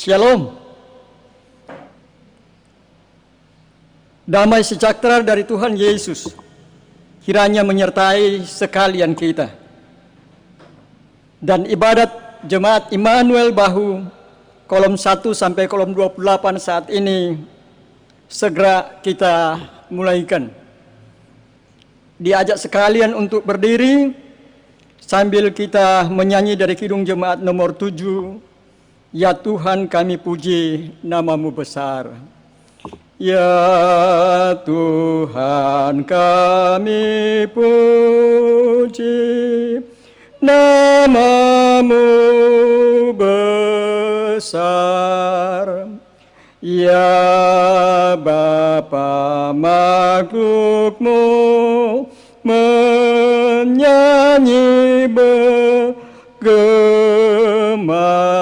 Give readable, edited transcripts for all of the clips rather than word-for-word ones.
Shalom. Damai sejahtera dari Tuhan Yesus kiranya menyertai sekalian kita. Dan ibadat Jemaat Immanuel Bahu kolom 1 sampai kolom 28 saat ini segera kita mulaikan. Diajak sekalian untuk berdiri sambil kita menyanyi dari Kidung Jemaat nomor 7. Ya Tuhan, kami puji nama-Mu besar. Ya Tuhan, kami puji nama-Mu besar. Ya Bapa, makhluk-Mu menyanyi bergemar.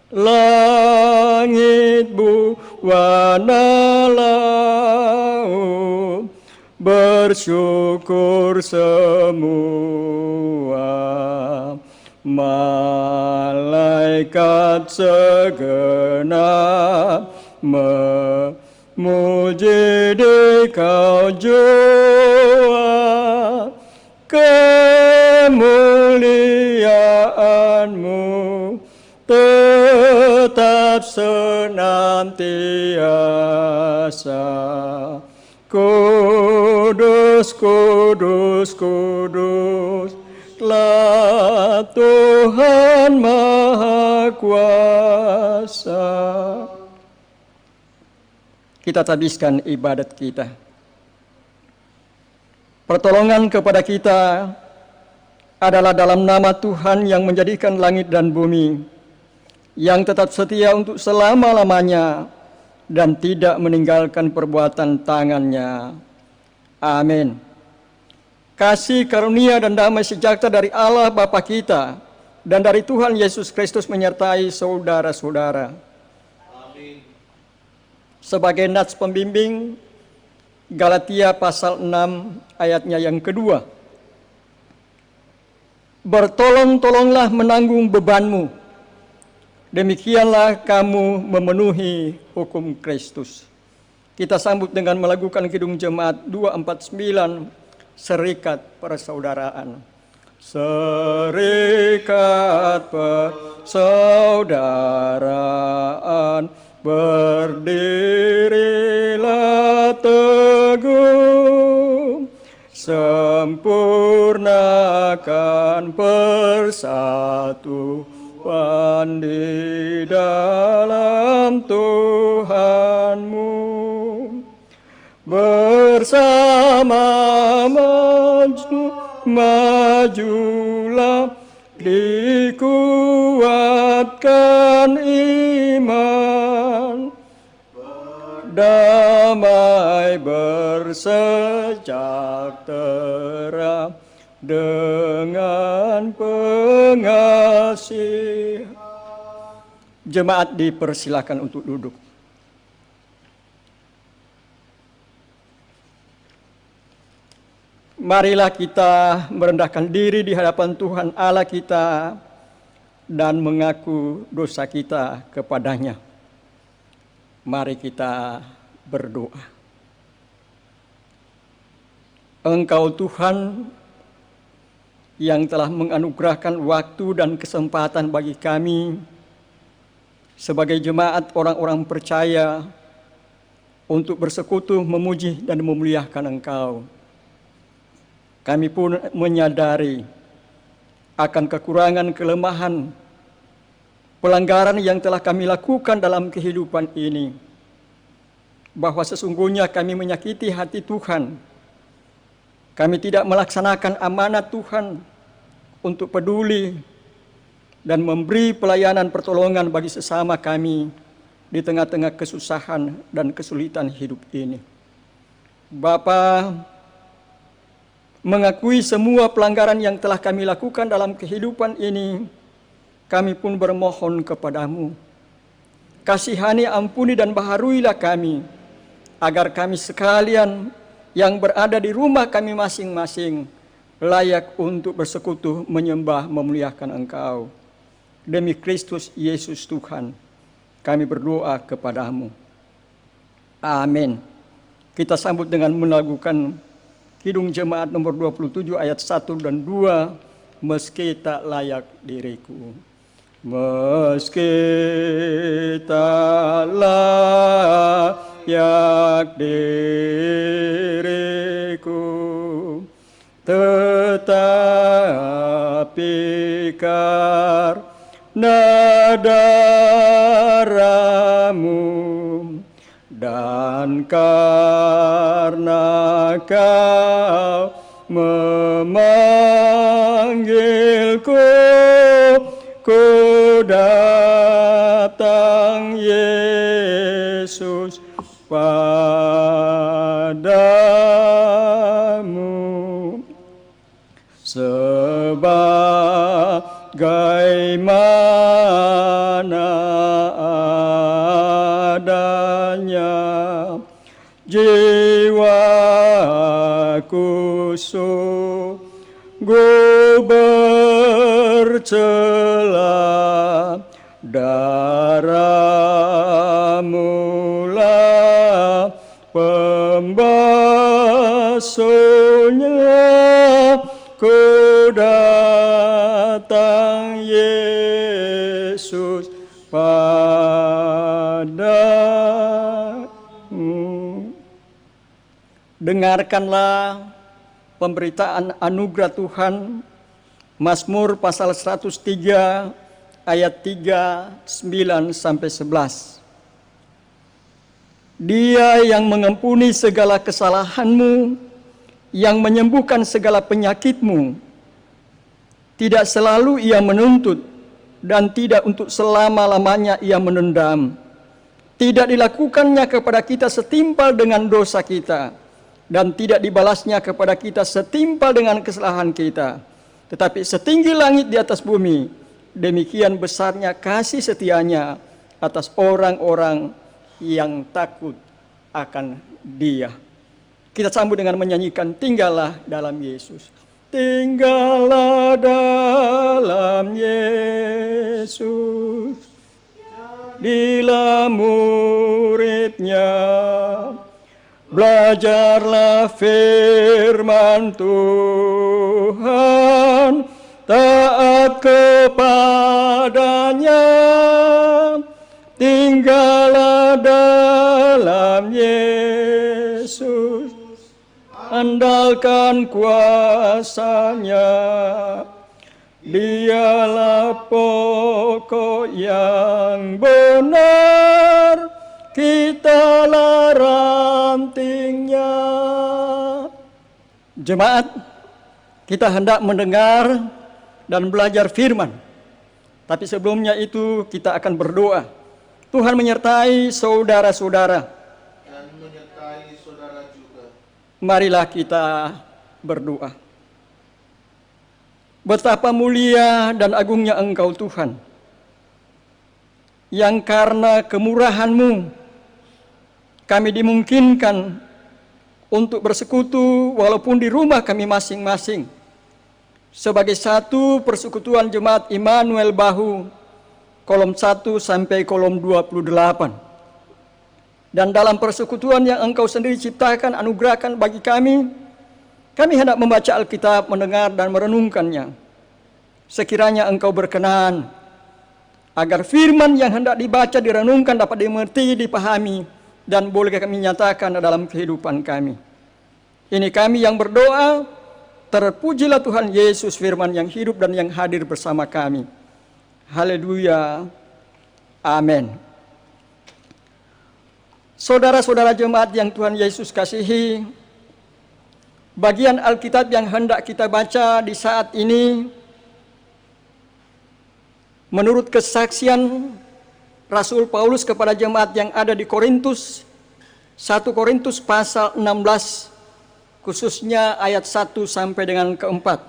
Langit buana laut bersyukur semua. Malaikat segenap memuji Dikau jua. Kemuliaan-Mu tetap senantiasa. Kudus, kudus, kudus, lah Tuhan Maha Kuasa. Kita habiskan ibadat kita. Pertolongan kepada kita adalah dalam nama Tuhan yang menjadikan langit dan bumi, yang tetap setia untuk selama-lamanya dan tidak meninggalkan perbuatan tangannya. Amin. Kasih karunia dan damai sejahtera dari Allah Bapa kita dan dari Tuhan Yesus Kristus menyertai saudara-saudara. Amin. Sebagai nats pembimbing, Galatia pasal 6 ayatnya yang kedua. Bertolong-tolonglah menanggung bebanmu, demikianlah kamu memenuhi hukum Kristus. Kita sambut dengan melakukan Kidung Jemaat 249, Serikat Persaudaraan. Serikat persaudaraan, berdirilah teguh, sempurnakan persatuan di dalam Tuhanmu. Bersama majulah, dikuatkan iman, damai bersejahtera dengan pengasihan. Jemaat dipersilakan untuk duduk. Marilah kita merendahkan diri di hadapan Tuhan Allah kita dan mengaku dosa kita kepadanya. Mari kita berdoa. Engkau Tuhan yang telah menganugerahkan waktu dan kesempatan bagi kami sebagai jemaat orang-orang percaya untuk bersekutu, memuji dan memuliakan Engkau. Kami pun menyadari akan kekurangan, kelemahan, pelanggaran yang telah kami lakukan dalam kehidupan ini, bahwa sesungguhnya kami menyakiti hati Tuhan. Kami tidak melaksanakan amanat Tuhan untuk peduli dan memberi pelayanan pertolongan bagi sesama kami di tengah-tengah kesusahan dan kesulitan hidup ini. Bapa, mengakui semua pelanggaran yang telah kami lakukan dalam kehidupan ini, kami pun bermohon kepadamu, kasihani, ampuni dan baharuilah kami, agar kami sekalian yang berada di rumah kami masing-masing layak untuk bersekutu, menyembah, memuliakan Engkau. Demi Kristus Yesus Tuhan, kami berdoa kepadamu. Amin. Kita sambut dengan melakukan Kidung Jemaat nomor 27 ayat 1 dan 2. Meski tak layak diriku. Meski tak layak diriku, tetapi karena darahmu dan karena kau memanggilku, ku datang Yesus padamu. Sebagaimana adanya jiwaku sungguh bercela, darahmu-lah pembasuhnya, ku datang Yesus padamu. Dengarkanlah pemberitaan anugerah Tuhan, Mazmur pasal 103 ayat 3, 9 sampai 11. Dia yang mengampuni segala kesalahanmu, yang menyembuhkan segala penyakitmu. Tidak selalu ia menuntut, dan tidak untuk selama-lamanya ia menendam. Tidak dilakukannya kepada kita setimpal dengan dosa kita, dan tidak dibalasnya kepada kita setimpal dengan kesalahan kita. Tetapi setinggi langit di atas bumi, demikian besarnya kasih setianya atas orang-orang yang takut akan Dia. Kita sambut dengan menyanyikan Tinggallah dalam Yesus. Tinggallah dalam Yesus, jadilah muridnya, belajarlah firman Tuhan, taat kepadanya, tinggallah dalam Yesus, andalkan kuasanya, dialah pokok yang benar, kitalah rantingnya. Jemaat, kita hendak mendengar dan belajar firman. Tapi sebelumnya itu kita akan berdoa. Tuhan menyertai saudara-saudara. Dan menyertai saudara juga. Marilah kita berdoa. Betapa mulia dan agungnya Engkau Tuhan, yang karena kemurahan-Mu kami dimungkinkan untuk bersekutu walaupun di rumah kami masing-masing, sebagai satu persekutuan Jemaat Immanuel Bahu, kolom 1 sampai kolom 28. Dan dalam persekutuan yang Engkau sendiri ciptakan, anugerahkan bagi kami hendak membaca Alkitab, mendengar dan merenungkannya. Sekiranya Engkau berkenan, agar firman yang hendak dibaca, direnungkan dapat dimengerti, dipahami, dan boleh kami nyatakan dalam kehidupan kami. Ini kami yang berdoa, terpujilah Tuhan Yesus, firman yang hidup dan yang hadir bersama kami. Haleluya. Amin. Saudara-saudara jemaat yang Tuhan Yesus kasihi, bagian Alkitab yang hendak kita baca di saat ini, menurut kesaksian Rasul Paulus kepada jemaat yang ada di Korintus, 1 Korintus pasal 16, khususnya ayat 1 sampai dengan keempat.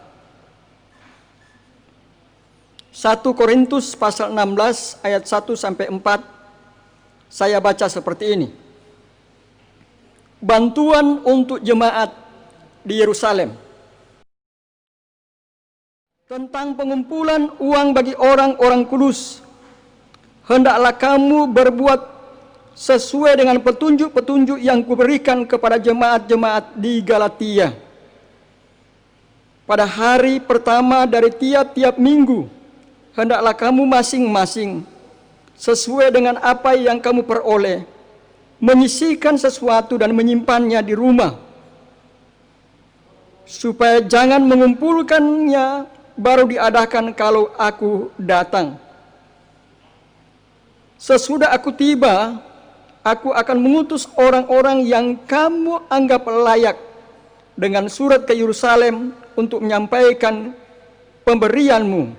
1 Korintus pasal 16 ayat 1 sampai 4, saya baca seperti ini. Bantuan untuk jemaat di Yerusalem. tentang pengumpulan uang bagi orang-orang kudus, hendaklah kamu berbuat sesuai dengan petunjuk-petunjuk yang kuberikan kepada jemaat-jemaat di Galatia. Pada hari pertama dari tiap-tiap minggu, hendaklah kamu masing-masing sesuai dengan apa yang kamu peroleh, menyisihkan sesuatu dan menyimpannya di rumah, supaya jangan mengumpulkannya baru diadakan kalau aku datang. Sesudah aku tiba, aku akan mengutus orang-orang yang kamu anggap layak dengan surat ke Yerusalem untuk menyampaikan pemberianmu.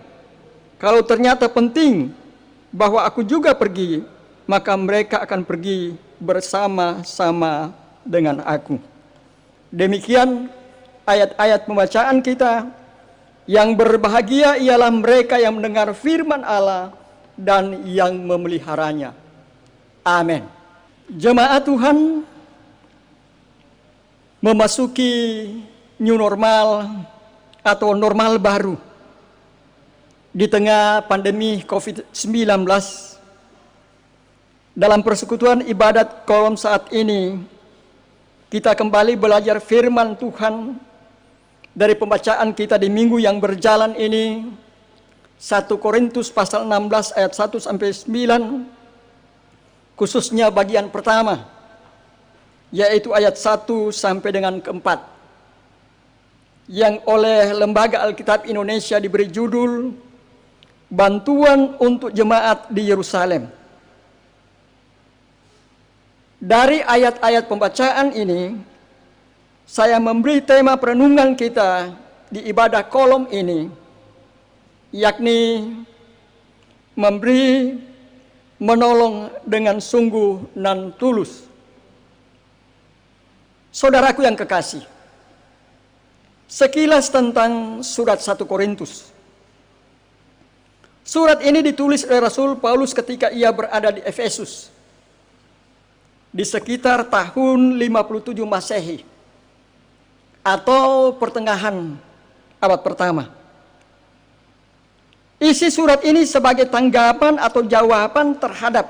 Kalau ternyata penting bahwa aku juga pergi, maka mereka akan pergi bersama-sama dengan aku. Demikian ayat-ayat pembacaan kita. Yang berbahagia ialah mereka yang mendengar firman Allah dan yang memeliharanya. Amin. Jemaat Tuhan, memasuki new normal atau normal baru di tengah pandemi COVID-19. Dalam persekutuan ibadat kolom saat ini, kita kembali belajar firman Tuhan dari pembacaan kita di minggu yang berjalan ini, 1 Korintus pasal 16 ayat 1 sampai 9, khususnya bagian pertama, yaitu ayat 1 sampai dengan ke-4, yang oleh Lembaga Alkitab Indonesia diberi judul Bantuan untuk Jemaat di Yerusalem. Dari ayat-ayat pembacaan ini, saya memberi tema perenungan kita di ibadah kolom ini, yakni memberi, menolong dengan sungguh dan tulus. Saudaraku yang kekasih, sekilas tentang surat 1 Korintus. Surat ini ditulis oleh Rasul Paulus ketika ia berada di Efesus, di sekitar tahun 57 Masehi, atau pertengahan abad pertama. Isi surat ini sebagai tanggapan atau jawaban terhadap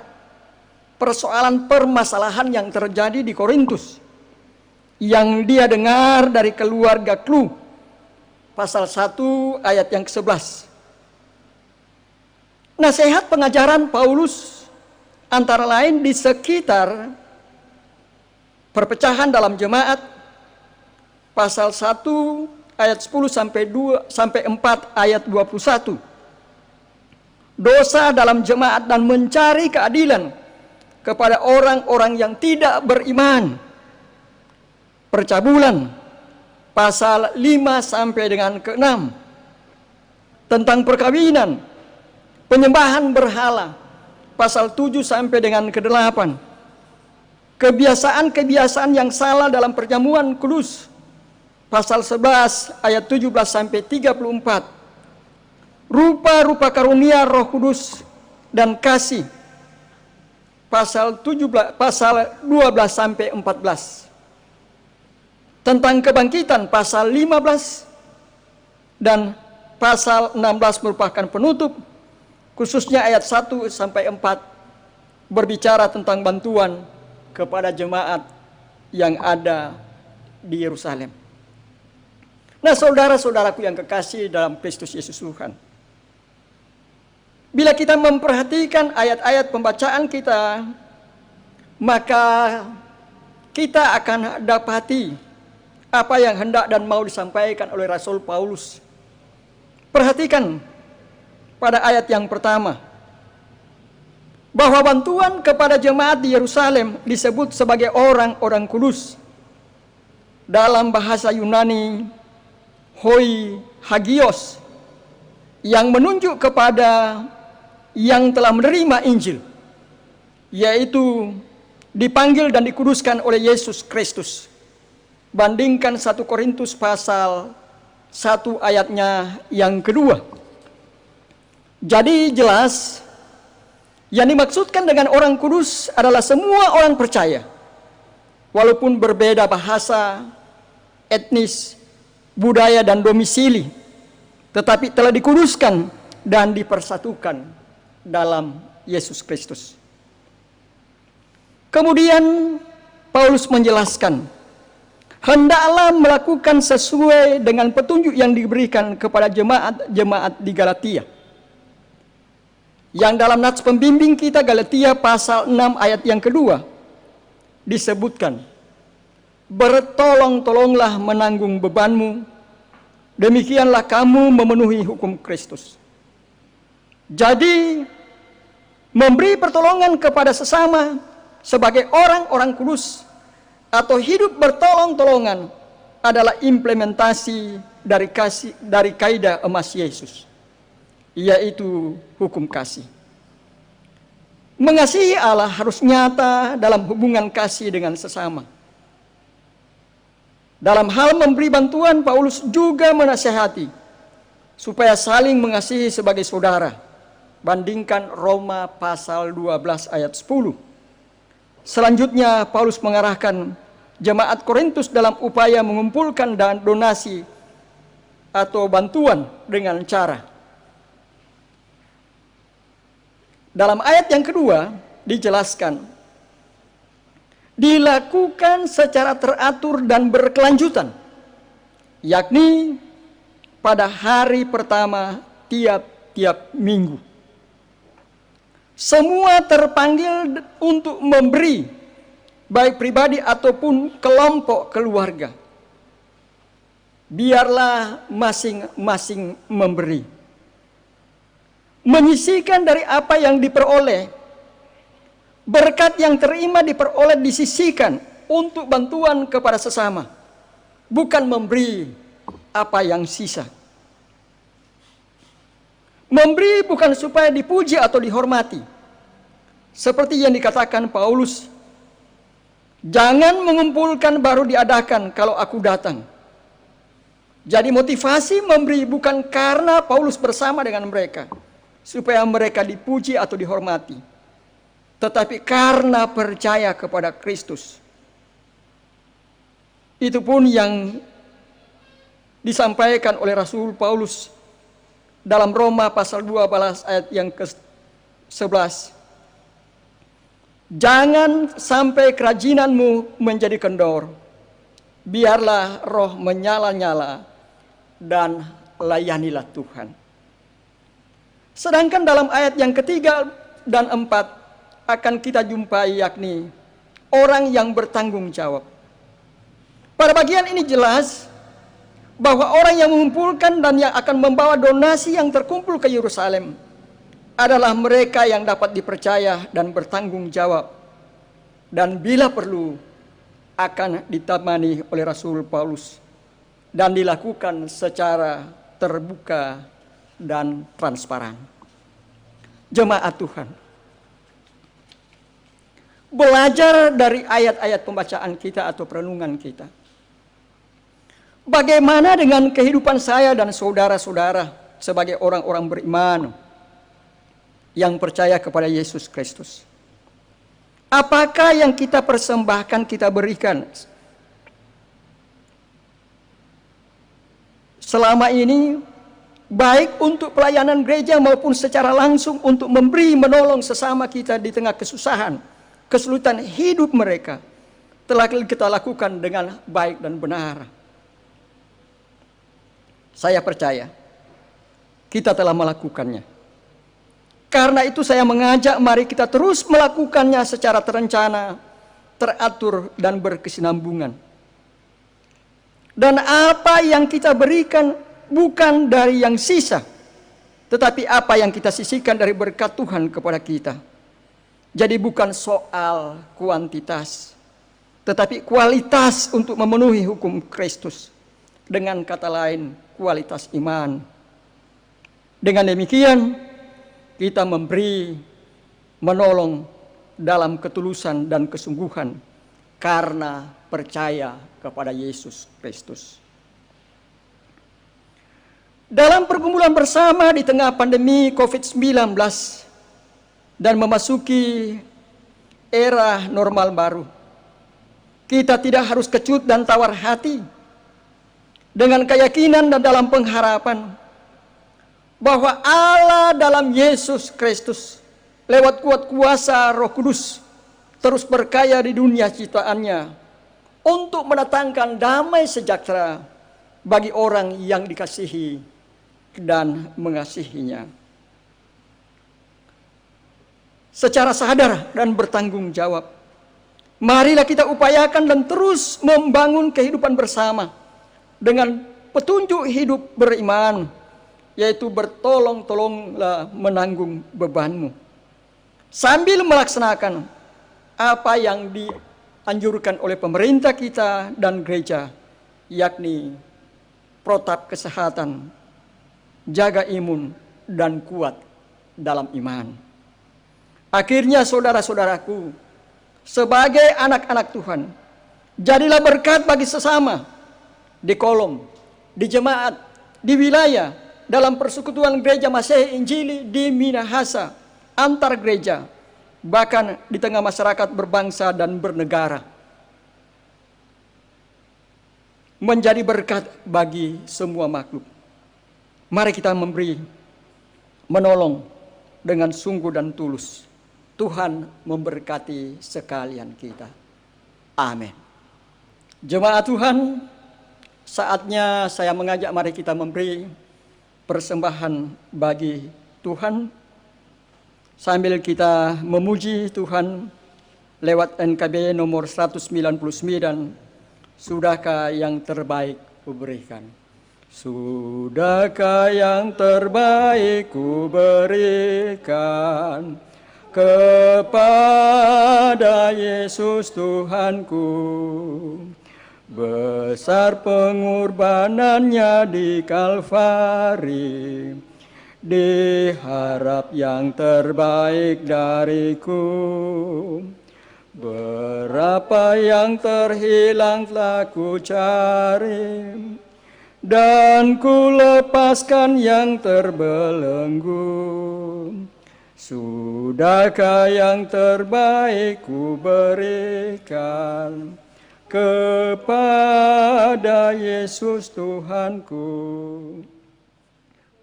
persoalan permasalahan yang terjadi di Korintus, yang dia dengar dari keluarga Klu, pasal 1 ayat yang ke-11. Nasihat pengajaran Paulus antara lain di sekitar perpecahan dalam jemaat, pasal 1 ayat 10 sampai 4 ayat 21. Dosa dalam jemaat dan mencari keadilan kepada orang-orang yang tidak beriman. Percabulan, pasal 5 sampai dengan ke-6. Tentang perkawinan, penyembahan berhala, pasal 7 sampai dengan ke-8. Kebiasaan-kebiasaan yang salah dalam perjamuan kudus, pasal 11 ayat 17 sampai 34. Rupa-rupa karunia Roh Kudus dan kasih, pasal 12 sampai 14. Tentang kebangkitan, pasal 15 dan pasal 16 merupakan penutup, khususnya ayat 1 sampai 4 berbicara tentang bantuan kepada jemaat yang ada di Yerusalem. Nah, saudara-saudaraku yang kekasih dalam Kristus Yesus Tuhan, bila kita memperhatikan ayat-ayat pembacaan kita, maka kita akan dapati apa yang hendak dan mau disampaikan oleh Rasul Paulus. Perhatikan pada ayat yang pertama, bahwa bantuan kepada jemaat di Yerusalem disebut sebagai orang-orang kudus. Dalam bahasa Yunani, hoi hagios, yang menunjuk kepada yang telah menerima Injil, yaitu dipanggil dan dikuduskan oleh Yesus Kristus. Bandingkan 1 Korintus pasal 1 ayatnya yang kedua. Jadi jelas, yang dimaksudkan dengan orang kudus adalah semua orang percaya, walaupun berbeda bahasa, etnis, budaya, dan domisili. tetapi telah dikuduskan dan dipersatukan dalam Yesus Kristus. Kemudian Paulus menjelaskan, hendaklah melakukan sesuai dengan petunjuk yang diberikan kepada jemaat-jemaat di Galatia. Yang dalam nats pembimbing kita Galatia pasal 6 ayat yang kedua disebutkan, bertolong-tolonglah menanggung bebanmu, demikianlah kamu memenuhi hukum Kristus. Jadi, memberi pertolongan kepada sesama sebagai orang-orang kudus atau hidup bertolong-tolongan adalah implementasi dari kaidah emas Yesus, yaitu hukum kasih. Mengasihi Allah harus nyata dalam hubungan kasih dengan sesama. Dalam hal memberi bantuan, Paulus juga menasihati supaya saling mengasihi sebagai saudara. Bandingkan Roma pasal 12 ayat 10. Selanjutnya Paulus mengarahkan jemaat Korintus dalam upaya mengumpulkan donasi atau bantuan dengan cara. Dalam ayat yang kedua dijelaskan, dilakukan secara teratur dan berkelanjutan, yakni pada hari pertama tiap-tiap minggu. Semua terpanggil untuk memberi, baik pribadi ataupun kelompok keluarga. Biarlah masing-masing memberi. Menyisihkan dari apa yang diperoleh. Berkat yang terima diperoleh disisihkan untuk bantuan kepada sesama. Bukan memberi apa yang sisa. Memberi bukan supaya dipuji atau dihormati. Seperti yang dikatakan Paulus, jangan mengumpulkan baru diadakan kalau aku datang. Jadi motivasi memberi bukan karena Paulus bersama dengan mereka, supaya mereka dipuji atau dihormati, tetapi karena percaya kepada Kristus. Itu pun yang disampaikan oleh Rasul Paulus dalam Roma pasal 12 ayat yang ke-11. Jangan sampai kerajinanmu menjadi kendor. Biarlah roh menyala-nyala dan layanilah Tuhan. Sedangkan dalam ayat yang ketiga dan 4 akan kita jumpai, yakni orang yang bertanggung jawab. Pada bagian ini jelas bahwa orang yang mengumpulkan dan yang akan membawa donasi yang terkumpul ke Yerusalem adalah mereka yang dapat dipercaya dan bertanggung jawab, dan bila perlu akan ditemani oleh Rasul Paulus dan dilakukan secara terbuka dan transparan. Jemaat Tuhan, belajar dari ayat-ayat pembacaan kita atau perenungan kita. Bagaimana dengan kehidupan saya dan saudara-saudara sebagai orang-orang beriman yang percaya kepada Yesus Kristus? Apakah yang kita persembahkan, kita berikan selama ini, baik untuk pelayanan gereja maupun secara langsung untuk memberi, menolong sesama kita di tengah kesusahan, kesulitan hidup mereka, telah kita lakukan dengan baik dan benar? Saya percaya kita telah melakukannya. Karena itu saya mengajak mari kita terus melakukannya secara terencana, teratur, dan berkesinambungan. Dan apa yang kita berikan bukan dari yang sisa, tetapi apa yang kita sisihkan dari berkat Tuhan kepada kita. Jadi bukan soal kuantitas, tetapi kualitas untuk memenuhi hukum Kristus. Dengan kata lain, kualitas iman. Dengan demikian, kita memberi, menolong dalam ketulusan dan kesungguhan karena percaya kepada Yesus Kristus. Dalam pergumulan bersama di tengah pandemi COVID-19 dan memasuki era normal baru, kita tidak harus kecut dan tawar hati. Dengan keyakinan dan dalam pengharapan, bahwa Allah dalam Yesus Kristus lewat kuat kuasa Roh Kudus terus berkaya di dunia ciptaannya untuk mendatangkan damai sejahtera bagi orang yang dikasihi dan mengasihinya. Secara sadar dan bertanggung jawab, marilah kita upayakan dan terus membangun kehidupan bersama dengan petunjuk hidup beriman, yaitu bertolong-tolonglah menanggung bebanmu, sambil melaksanakan apa yang dianjurkan oleh pemerintah kita dan gereja, yakni protap kesehatan, jaga imun, dan kuat dalam iman. Akhirnya saudara-saudaraku, sebagai anak-anak Tuhan, jadilah berkat bagi sesama, di kolom, di jemaat, di wilayah, dalam persekutuan gereja Masehi Injili di Minahasa, antar gereja, bahkan di tengah masyarakat berbangsa dan bernegara. Menjadi berkat bagi semua makhluk. Mari kita memberi, menolong dengan sungguh dan tulus. Tuhan memberkati sekalian kita. Amin. Jemaat Tuhan, saatnya saya mengajak mari kita memberi persembahan bagi Tuhan sambil kita memuji Tuhan lewat NKB nomor 199, sudahkah yang terbaik kuberikan? Sudahkah yang terbaik kuberikan kepada Yesus Tuhanku? Besar pengorbanannya di Kalvari, diharap yang terbaik dariku. Berapa yang terhilang telah ku cari, dan ku lepaskan yang terbelenggu. Sudahkah yang terbaik ku berikan kepada Yesus Tuhanku?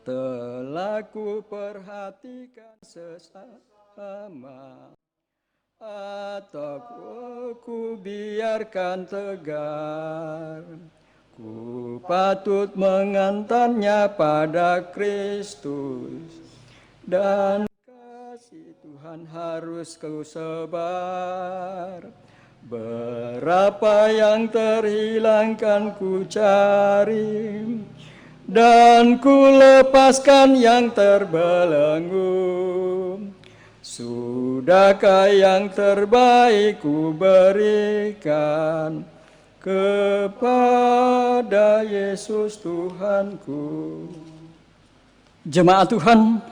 Telah ku perhatikan sesama, atau ku biarkan tegar. Ku patut mengantarnya pada Kristus, dan kasih Tuhan harus ku sebar. Berapa yang terhilang kan ku cari, dan ku lepaskan yang terbelenggu. Sudahkah yang terbaik ku berikan kepada Yesus Tuhanku? Jemaat Tuhan,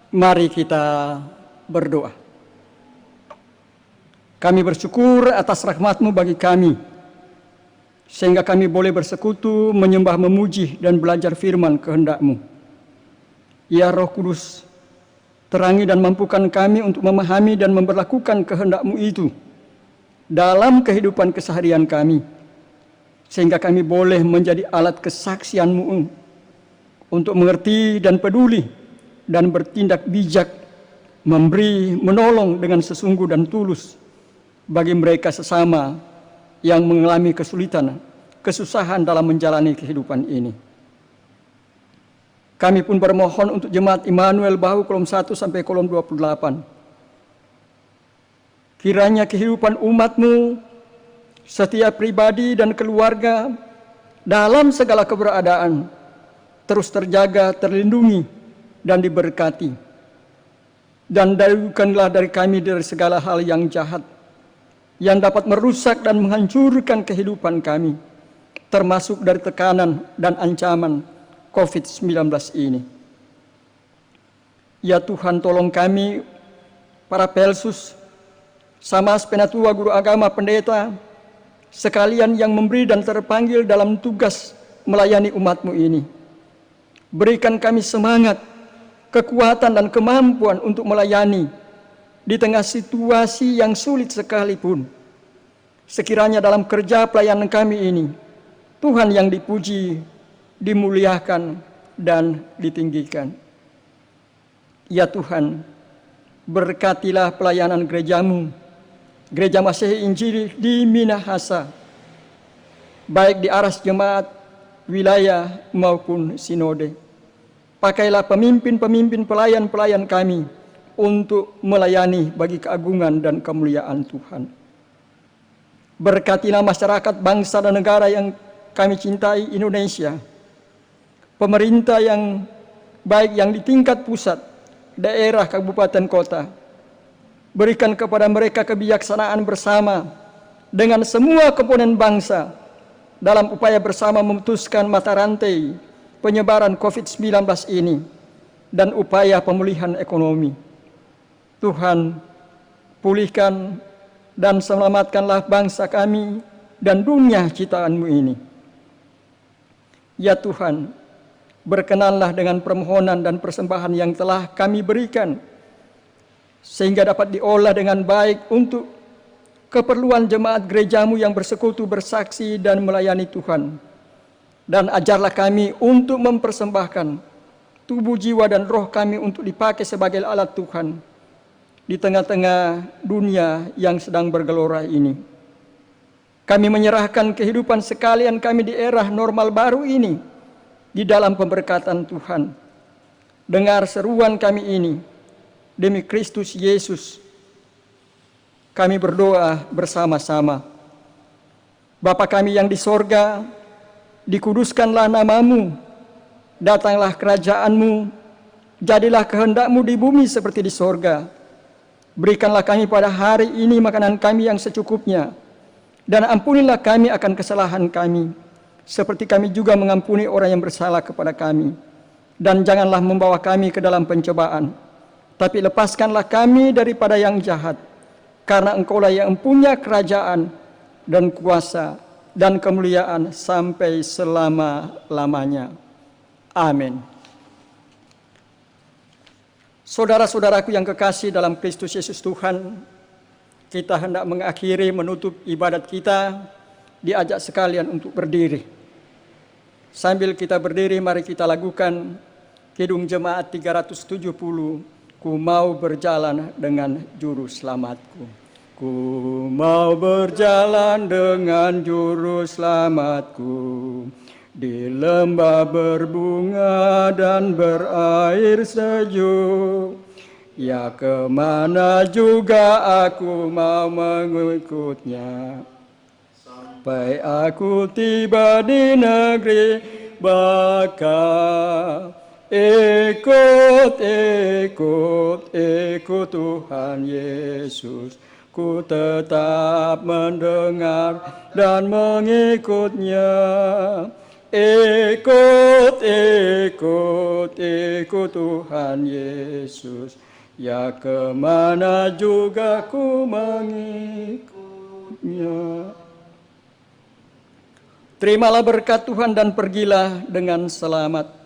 mari kita berdoa. Kami bersyukur atas rahmat-Mu bagi kami, sehingga kami boleh bersekutu, menyembah, memuji, dan belajar firman kehendak-Mu. Ya Roh Kudus, terangi dan mampukan kami untuk memahami dan memberlakukan kehendak-Mu itu dalam kehidupan keseharian kami, sehingga kami boleh menjadi alat kesaksian-Mu untuk mengerti dan peduli dan bertindak bijak, memberi, menolong dengan sesungguh dan tulus bagi mereka sesama yang mengalami kesulitan, kesusahan dalam menjalani kehidupan ini. Kami pun bermohon untuk jemaat Immanuel Bahu kolom 1 sampai kolom 28. Kiranya kehidupan umat-Mu, setiap pribadi dan keluarga dalam segala keberadaan terus terjaga, terlindungi, dan diberkati. Dan jauhkanlah dari kami dari segala hal yang jahat, yang dapat merusak dan menghancurkan kehidupan kami, termasuk dari tekanan dan ancaman COVID-19 ini. Ya Tuhan, tolong kami, para pelsus, Samas Penatua, guru agama, pendeta, sekalian yang memberi dan terpanggil dalam tugas melayani umat-Mu ini. Berikan kami semangat, kekuatan, dan kemampuan untuk melayani di tengah situasi yang sulit sekalipun. Sekiranya dalam kerja pelayanan kami ini, Tuhan yang dipuji, dimuliakan, dan ditinggikan. Ya Tuhan, berkatilah pelayanan gerejamu, Gereja Masehi Injili di Minahasa, baik di aras jemaat, wilayah maupun sinode. Pakailah pemimpin-pemimpin pelayan-pelayan kami untuk melayani bagi keagungan dan kemuliaan Tuhan. Berkatilah masyarakat bangsa dan negara yang kami cintai, Indonesia. Pemerintah yang baik yang di tingkat pusat, daerah, kabupaten, kota. Berikan kepada mereka kebijaksanaan bersama dengan semua komponen bangsa dalam upaya bersama memutuskan mata rantai penyebaran COVID-19 ini dan upaya pemulihan ekonomi. Tuhan, pulihkan dan selamatkanlah bangsa kami dan dunia ciptaan-Mu ini. Ya Tuhan, berkenanlah dengan permohonan dan persembahan yang telah kami berikan, sehingga dapat diolah dengan baik untuk keperluan jemaat gerejamu yang bersekutu, bersaksi, dan melayani Tuhan. Dan ajarlah kami untuk mempersembahkan tubuh, jiwa, dan roh kami untuk dipakai sebagai alat Tuhan di tengah-tengah dunia yang sedang bergelora ini. Kami menyerahkan kehidupan sekalian kami di era normal baru ini di dalam pemberkatan Tuhan. Dengar seruan kami ini, demi Kristus Yesus, kami berdoa bersama-sama. Bapa kami yang di sorga, dikuduskanlah namamu, datanglah kerajaan-Mu, jadilah kehendak-Mu di bumi seperti di sorga. Berikanlah kami pada hari ini makanan kami yang secukupnya, dan ampunilah kami akan kesalahan kami, seperti kami juga mengampuni orang yang bersalah kepada kami. Dan janganlah membawa kami ke dalam pencobaan, tapi lepaskanlah kami daripada yang jahat, karena Engkaulah yang punya kerajaan dan kuasa dan kemuliaan sampai selama-lamanya. Amin. Saudara-saudaraku yang kekasih dalam Kristus Yesus Tuhan, kita hendak mengakhiri menutup ibadat kita, diajak sekalian untuk berdiri. Sambil kita berdiri, mari kita lakukan Kidung Jemaat 370, Ku mau berjalan dengan juru selamatku. Ku mau berjalan dengan juru selamatku, di lembah berbunga dan berair sejuk. Ya, kemana juga aku mau mengikutnya, sampai aku tiba di negeri Baka. Ikut, ikut, ikut Tuhan Yesus, ku tetap mendengar dan mengikutnya. Ikut, ikut, ikut Tuhan Yesus, ya kemana juga ku mengikutnya. Terimalah berkat Tuhan dan pergilah dengan selamat.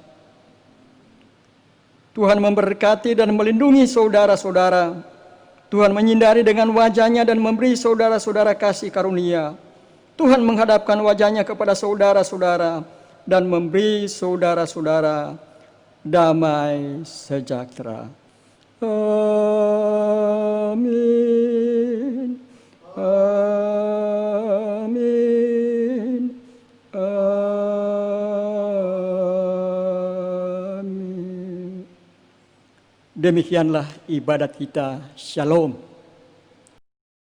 Tuhan memberkati dan melindungi saudara-saudara. Tuhan menyindari dengan wajah-Nya dan memberi saudara-saudara kasih karunia. Tuhan menghadapkan wajah-Nya kepada saudara-saudara dan memberi saudara-saudara damai sejahtera. Amin. Amin. Amin. Demikianlah ibadat kita. Shalom.